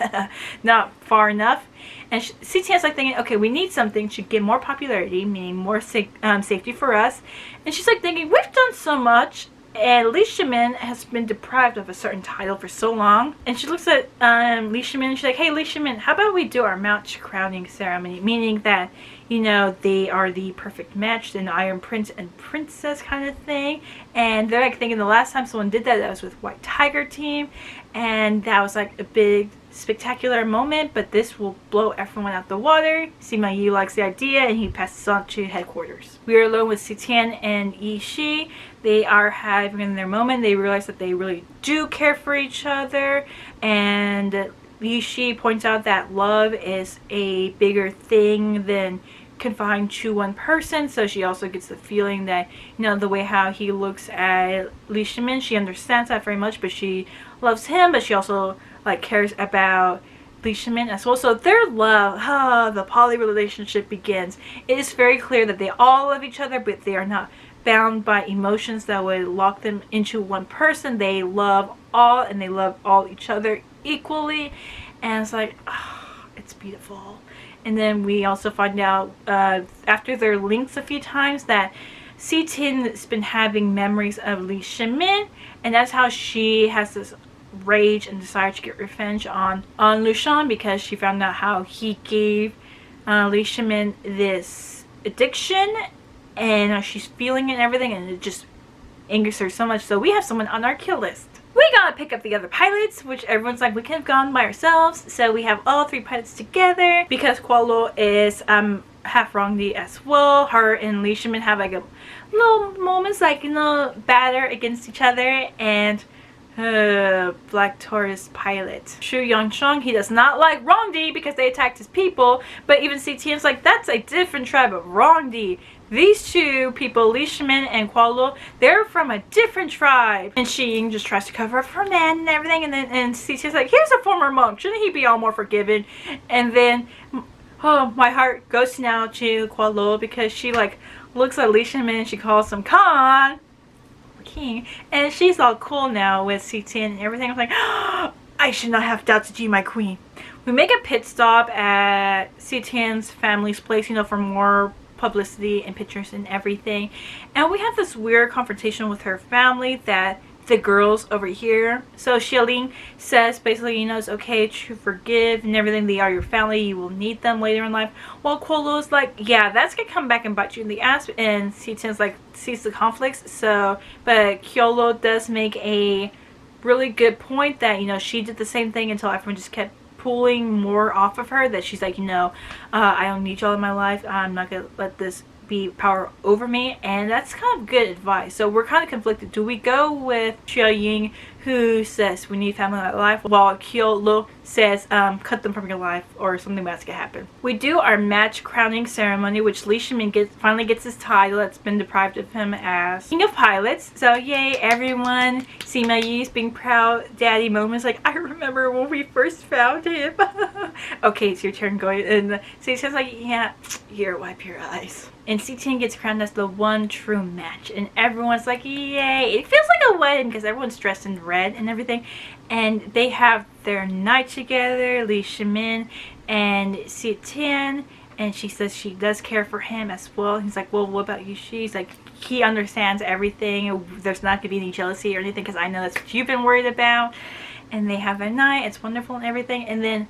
not far enough. And Si Tian's like thinking, okay, we need something to get more popularity, meaning more safety for us. And she's like thinking, we've done so much, and Li Shimin has been deprived of a certain title for so long. And she looks at Li Shimin and she's like, hey, Li Shimin, how about we do our match crowning ceremony? Meaning that, you know, they are the perfect match, an Iron Prince and Princess kind of thing. And they're like thinking the last time someone did that, that was with White Tiger team. And that was like a big spectacular moment, but this will blow everyone out the water. Sima Yi likes the idea and he passes on to headquarters. We are alone with Si Tian and Yi Shi. They are having their moment. They realize that they really do care for each other, and Yi Shi points out that love is a bigger thing than confined to one person, so she also gets the feeling that, you know, the way how he looks at Lee Shimin, she understands that very much, but she loves him, but she also like cares about Lee Shimin as well. So their love, the poly relationship begins. It is very clear that they all love each other, but they are not bound by emotions that would lock them into one person. They love all, and they love all each other equally, and it's like, oh, it's beautiful. And then we also find out after they're linked a few times that Si-Tin's been having memories of Lee Shimin, and that's how she has this rage and desire to get revenge on Lushan, because she found out how he gave Lee Shimin this addiction, and she's feeling it and everything, and it just angers her so much. So we have someone on our kill list. We gotta pick up the other pilots, which everyone's like, we could have gone by ourselves. So we have all 3 pilots together because Kualo is half Rongdi as well. Her and Lee Shimin have like a little moments, like, you know, batter against each other. And Black Taurus pilot Shu Yongsheng, he does not like Rongdi because they attacked his people, but even CTN's like, that's a different tribe of Rongdi. These 2 people, Lee Shimin and Kualo, they're from a different tribe. And Xi just tries to cover up her man and everything, and then CTN's like, here's a former monk, shouldn't he be all more forgiving? And then, oh, my heart goes now to Kualo because she like looks at Lee Shimin and she calls him Khan. King, and she's all cool now with C10 and everything. I'm like, oh, I should not have doubted you, my queen. We make a pit stop at C10's family's place, you know, for more publicity and pictures and everything. And we have this weird confrontation with her family that the girls over here. So Xiaoling says basically, you know, it's okay to forgive and everything. They are your family. You will need them later in life. While Kualo's like, yeah, that's gonna come back and bite you in the ass. And C10's like, sees the conflicts. So, but Kyolo does make a really good point that, you know, she did the same thing until everyone just kept pulling more off of her. That she's like, you know, I don't need y'all in my life. I'm not gonna let this be power over me. And that's kind of good advice. So we're kind of conflicted. Do we go with Xia Ying, who says we need family in our life, while Kyolo says cut them from your life or something bad's gonna happen? We do our match crowning ceremony, which Lee Shimin finally gets his title that's been deprived of him as King of Pilots. So yay, everyone. Sima Yi's being proud daddy moments, like, I remember when we first found him. Okay, it's your turn, going. And C10's like, yeah, here, wipe your eyes. And C10 gets crowned as the one true match, and everyone's like, yay. It feels like a wedding because everyone's dressed in red and everything, and they have their night together, Lee Shimin and C10, and she says she does care for him as well. He's like, well, what about you? She's like, he understands everything. There's not gonna be any jealousy or anything because I know that's what you've been worried about. And they have a night, it's wonderful and everything. And then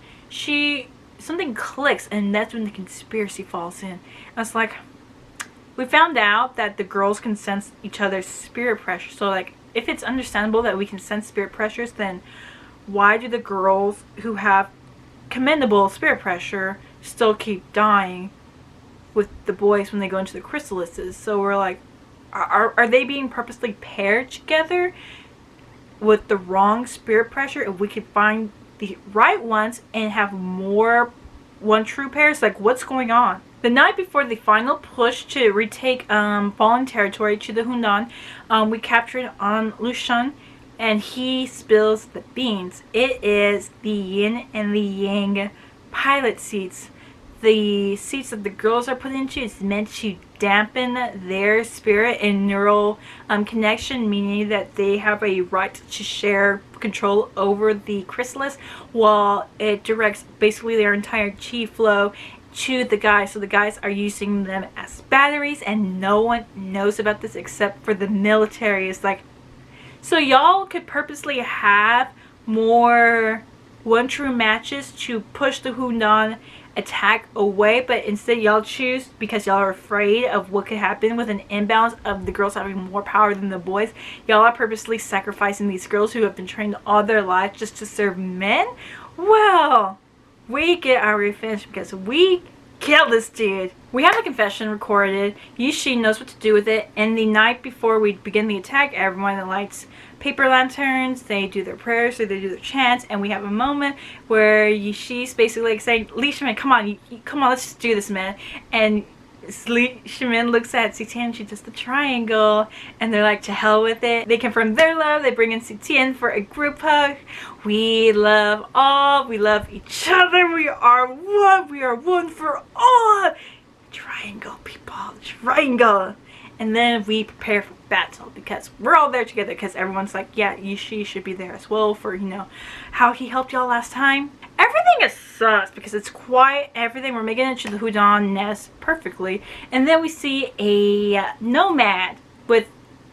something clicks, and that's when the conspiracy falls in. I was like, we found out that the girls can sense each other's spirit pressure. So like, if it's understandable that we can sense spirit pressures, then why do the girls who have commendable spirit pressure still keep dying with the boys when they go into the chrysalises? So we're like, are they being purposely paired together with the wrong spirit pressure? If we could find the right ones and have more one true pairs, like, what's going on? The night before the final push to retake fallen territory to the Hunan, we captured on Lushan, and he spills the beans. It is the yin and the yang pilot seats. The seats that the girls are put into is meant to dampen their spirit and neural connection, meaning that they have a right to share control over the chrysalis, while it directs basically their entire chi flow to the guys. So the guys are using them as batteries, and no one knows about this except for the military. It's like, so y'all could purposely have more one true matches to push the Hunan attack away, but instead y'all choose, because y'all are afraid of what could happen with an imbalance of the girls having more power than the boys, y'all are purposely sacrificing these girls who have been trained all their lives just to serve men. Well, we get our revenge because we killed this dude. We have a confession recorded. Yishi knows what to do with it, and the night before we begin the attack, everyone lights paper lanterns, they do their prayers, so they do their chants, and we have a moment where Yishi's basically like saying, Lee Shimin, come on, come on, let's just do this, man. And Shimin looks at Sitian, she does the triangle, and they're like, to hell with it. They confirm their love, they bring in Sitian for a group hug. We love all, we love each other, we are one for all. Triangle, people, triangle. And then we prepare for battle because we're all there together, because everyone's like, yeah, Yishi should be there as well for, you know, how he helped y'all last time. Everything is sus because it's quiet, everything. We're making it to the Hudon nest perfectly. And then we see a nomad with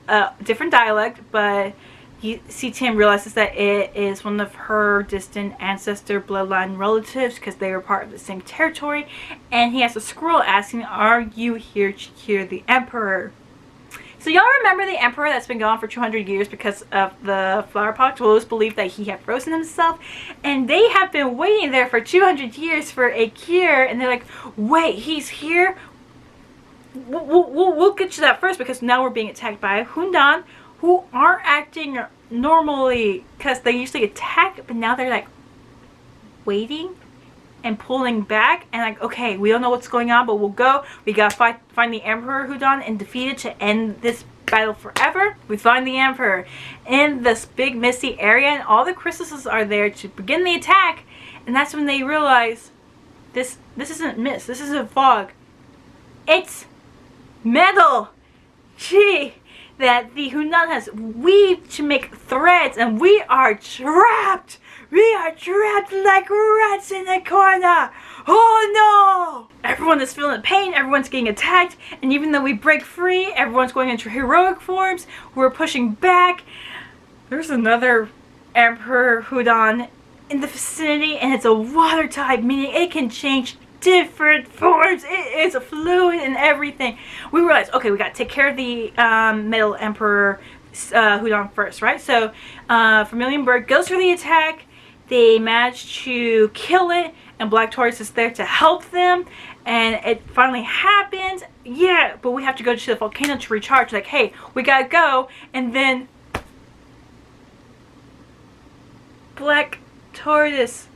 a different dialect, but Sitian realizes that it is one of her distant ancestor bloodline relatives because they were part of the same territory. And he has a scroll asking, are you here to cure the emperor? So y'all remember the emperor that's been gone for 200 years because of the flower pot? Tolos believed that he had frozen himself, and they have been waiting there for 200 years for a cure, and they're like, wait, he's here? We'll get to that first, because now we're being attacked by Hundan, who aren't acting normally, because they usually attack, but now they're like waiting and pulling back, and like, okay, we don't know what's going on, but we'll go. We gotta find the Emperor Hudon and defeat it to end this battle forever. We find the Emperor in this big misty area, and all the crystals are there to begin the attack. And that's when they realize this isn't mist, this isn't fog, it's metal. Gee, that the Hunan has weaved to make threads, and we are trapped. We are trapped like rats in a corner. Oh no! Everyone is feeling pain, everyone's getting attacked, and even though we break free, everyone's going into heroic forms. We're pushing back. There's another Emperor Hudon in the vicinity, and it's a water type, meaning it can change different forms. It is a fluid and everything. We realized, okay, we gotta take care of the Metal Emperor Hudon first, right? So Vermilion Bird goes for the attack. They manage to kill it, and Black Tortoise is there to help them, and it finally happens. Yeah, but we have to go to the volcano to recharge. Like, hey, we gotta go. And then Black Tortoise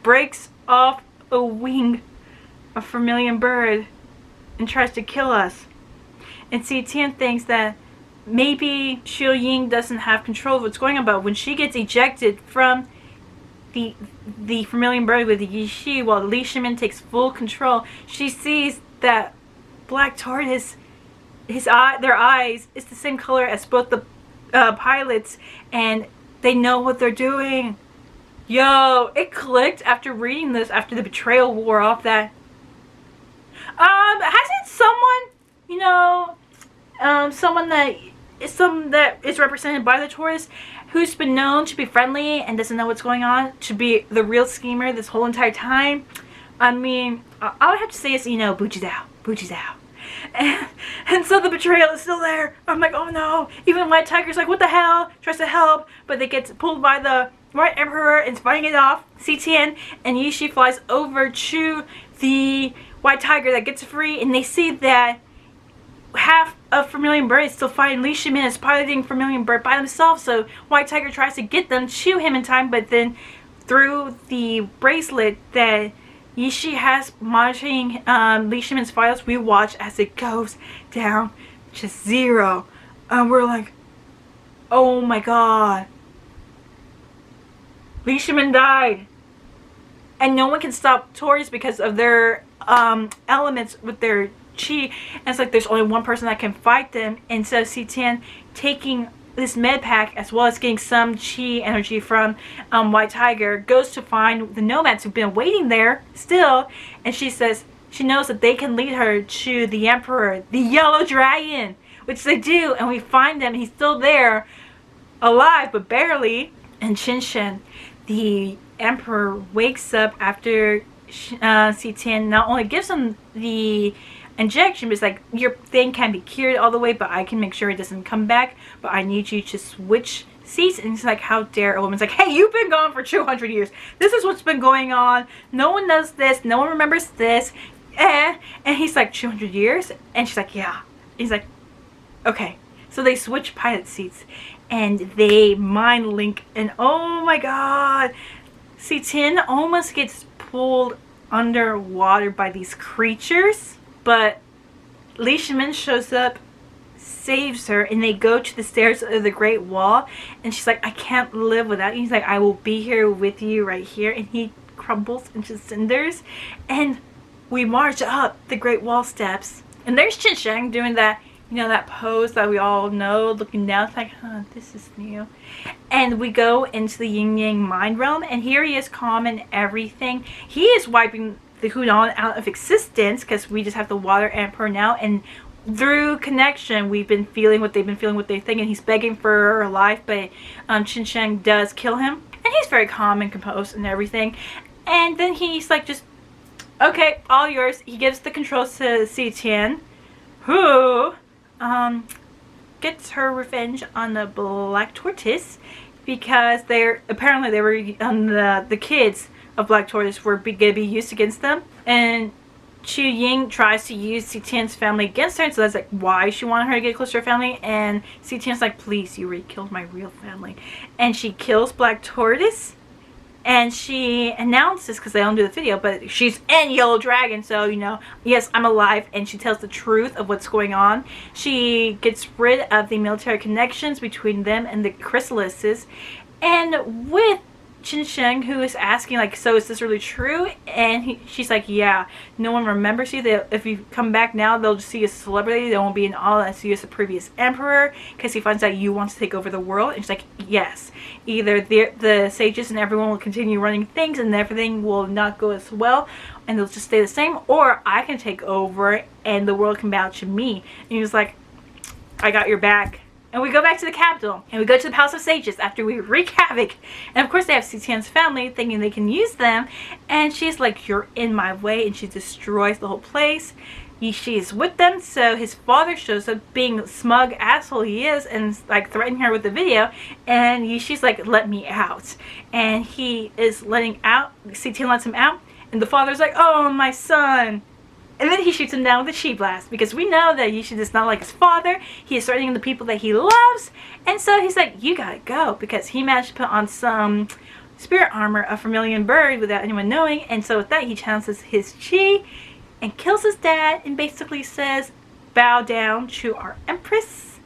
breaks off a wing of Vermilion Bird and tries to kill us. And Sitian thinks that maybe Xiu Ying doesn't have control of what's going on, but when she gets ejected from the Vermilion Bird with the Yishi, while Li Shimin takes full control, she sees that Black Tortoise, their eyes is the same color as both the pilots, and they know what they're doing. Yo, it clicked after reading this, after the betrayal wore off, that hasn't someone, you know, someone that is represented by the tortoise, who's been known to be friendly and doesn't know what's going on, to be the real schemer this whole entire time? I mean, I would have to say it's, you know, Bujizao. And so the betrayal is still there. I'm like, oh no. Even White Tiger's like, what the hell? Tries to help, but they get pulled by the White Emperor and fighting it off. Sitian and Yishi flies over to the White Tiger that gets free, and they see that half of Vermilion Bird is still fighting. Li Shimin is piloting Vermilion Bird by himself, so White Tiger tries to get them to him in time, but then through the bracelet that Yishi has monitoring Li Shimin's files, we watch as it goes down to zero. And we're like, oh my god. Li Shimin died. And no one can stop Taurus because of their elements with their chi. And it's like there's only one person that can fight them. And so Sitian taking this med pack, as well as getting some chi energy from White Tiger, goes to find the nomads who've been waiting there still. And she says she knows that they can lead her to the Emperor, the Yellow Dragon, which they do. And we find them, he's still there, alive but barely. And Shinshin, the Emperor, wakes up after Sitian not only gives him the injection, but it's like, your thing can be cured all the way, but I can make sure it doesn't come back, but I need you to switch seats. And it's like, how dare a woman's like, hey, you've been gone for 200 years. This is what's been going on. No one knows this. No one remembers this. And he's like, 200 years? And she's like, yeah. He's like, okay. So they switch pilot seats and they mind link, and oh my god, Sitian almost gets pulled underwater by these creatures. But Li Shimin shows up, saves her, and they go to the stairs of the Great Wall, and she's like, I can't live without you. He's like, I will be here with you right here. And he crumbles into cinders, and we march up the Great Wall steps, and there's Qin Sheng doing that, you know, that pose that we all know, looking down. It's like, huh, this is new. And we go into the yin yang mind realm, and here he is, calm and everything. He is wiping the Hunan out of existence, because we just have the Water Emperor now, and through connection we've been feeling what they've been feeling, what they think, and he's begging for her life, but Qin Sheng does kill him, and he's very calm and composed and everything. And then he's like, just, okay, all yours. He gives the controls to Si Tian, who gets her revenge on the Black Tortoise, because apparently they were the kids of Black Tortoise were gonna be used against them, and Chu Ying tries to use Si Tian's family against her, and so that's like why she wanted her to get closer to her family. And Si Tian's like, please, you already killed my real family. And she kills Black Tortoise, and she announces, because they don't do the video, but she's in Yellow Dragon, so, you know, yes, I'm alive, and she tells the truth of what's going on. She gets rid of the military connections between them and the Chrysalises, and with Qin Sheng, who is asking, like, so is this really true? And she's like, yeah, no one remembers you. If you come back now, they'll just see you as a celebrity. They won't be in awe as you as the previous emperor, because he finds out you want to take over the world. And she's like, yes, either the sages and everyone will continue running things and everything will not go as well, and they'll just stay the same, or I can take over and the world can bow to me. And he was like, I got your back. And we go back to the capital, and we go to the Palace of Sages after we wreak havoc. And of course they have Si Tian's family thinking they can use them, and she's like, you're in my way, and she destroys the whole place. She is with them, so his father shows up, being smug asshole he is, and like threatening her with the video, and she's like, let me out. And he is letting out, Si Tian lets him out, and the father's like, oh, my son. And then he shoots him down with a chi blast, because we know that Yishi does not like his father. He is threatening the people that he loves. And so he's like, you gotta go, because he managed to put on some spirit armor of Vermilion Bird without anyone knowing. And so with that, he channels his chi and kills his dad and basically says, bow down to our empress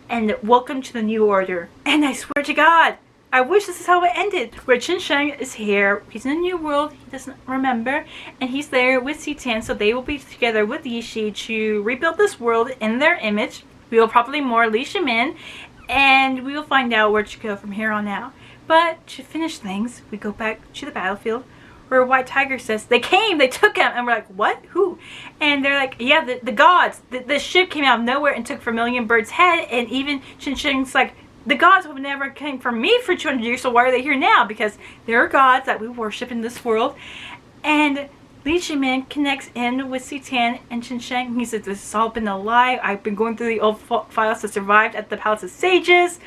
and welcome to the new order. And I swear to God, I wish this is how it ended, where Qin Sheng is here, he's in a new world, he doesn't remember, and he's there with Si Tian, so they will be together with Yishi to rebuild this world in their image. We will probably more Li Shimin, and we will find out where to go from here on out. But to finish things, we go back to the battlefield, where White Tiger says, they came, they took him, and we're like, what? Who? And they're like, yeah, the gods, the ship came out of nowhere and took Vermilion Bird's head, and even Qin Sheng's like, the gods have never came for me for 200 years, so why are they here now? Because there are gods that we worship in this world. And Li Shimin connects in with Si Tian and Qin Sheng. He says, this has all been a lie. I've been going through the old files that survived at the Palace of Sages.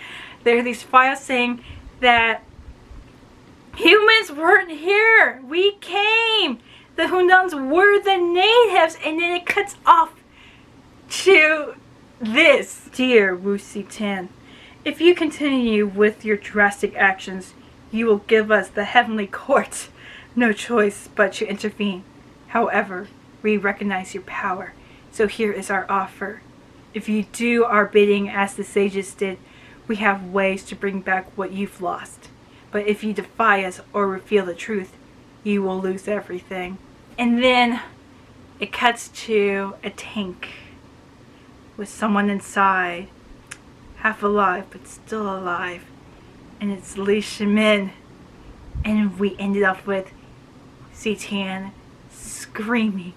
There are these files saying that humans weren't here. We came. The Hunans were the natives. And then it cuts off to this. Dear Wu Si Tian, if you continue with your drastic actions, you will give us the heavenly court. No choice but to intervene. However, we recognize your power, so here is our offer. If you do our bidding as the sages did, we have ways to bring back what you've lost. But if you defy us or reveal the truth, you will lose everything. And then it cuts to a tank with someone inside, half alive but still alive, and it's Li Shimin. And we ended up with Si Tian screaming.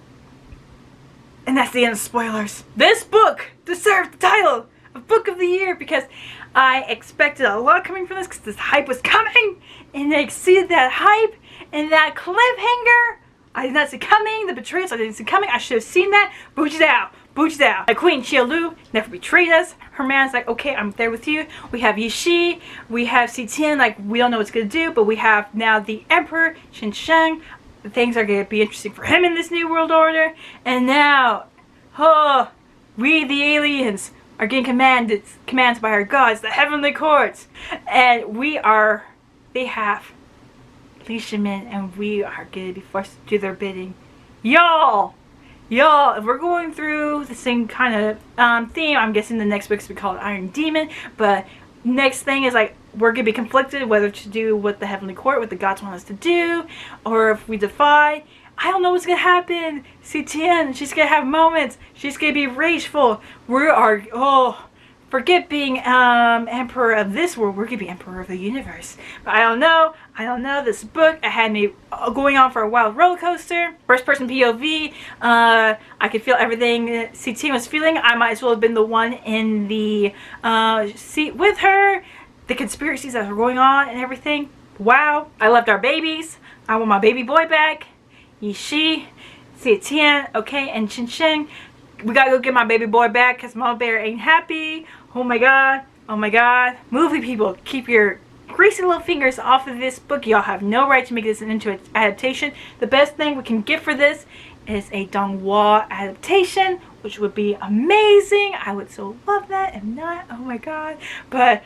And that's the end of spoilers. This book deserved the title of Book of the Year, because I expected a lot coming from this, because this hype was coming, and they exceeded that hype. And that cliffhanger, I did not see coming. The betrayals, I didn't see coming. I should have seen that. Booch out. Booch out. My queen Xia Lu never betrayed us. Her man's like, okay, I'm there with you. We have Yishi. We have Si Tian. Like, we don't know what's going to do, but we have now the Emperor, Qin Sheng. Things are going to be interesting for him in this new world order. And now, oh, we the aliens are getting commands by our gods, the heavenly courts. And they have Li Shimin, and we are going to be forced to do their bidding. Y'all, Y'all, if we're going through the same kind of theme, I'm guessing the next book's gonna be called Iron Demon, but next thing is like, we're gonna be conflicted whether to do what the Heavenly Court, what the gods want us to do, or if we defy. I don't know what's gonna happen. Citian, she's gonna have moments. She's gonna be rageful. We are, forget being emperor of this world. We're gonna be emperor of the universe. But I don't know. This book, it had me going on for a wild roller coaster. First person POV. I could feel everything Citian was feeling. I might as well have been the one in the seat with her. The conspiracies that were going on and everything. Wow. I loved our babies. I want my baby boy back. Yishi, Citian, okay, and Chin Chin. We gotta go get my baby boy back because Mama Bear ain't happy. Oh my god. Oh my god. Movie people, keep your greasy little fingers off of this book. Y'all have no right to make this into an adaptation. The best thing we can get for this is a Donghua adaptation, which would be amazing. I would so love that. If not, oh my god. But,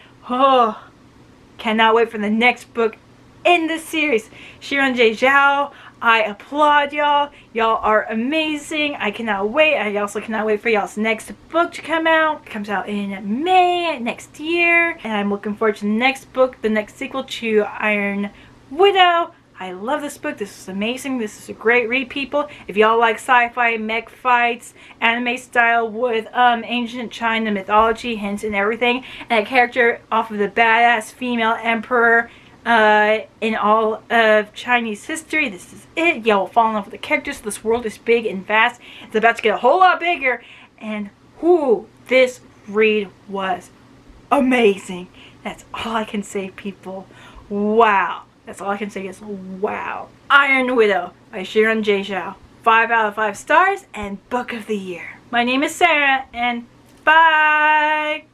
cannot wait for the next book in this series. Shiran J. Zhao, I applaud y'all. Y'all are amazing. I cannot wait. I also cannot wait for y'all's next book to come out. It comes out in May next year. And I'm looking forward to the next book, the next sequel to Iron Widow. I love this book. This is amazing. This is a great read, people. If y'all like sci-fi, mech fights, anime style with ancient China mythology, hints and everything, and a character off of the badass female emperor in all of Chinese history, this is it. Y'all will fall in love with the characters. This world is big and vast. It's about to get a whole lot bigger. And this read was amazing. That's all I can say, people. Wow. That's all I can say is wow. Iron Widow by Shiran J. Zhao. 5 out of 5 stars and book of the year. My name is Sarah and bye.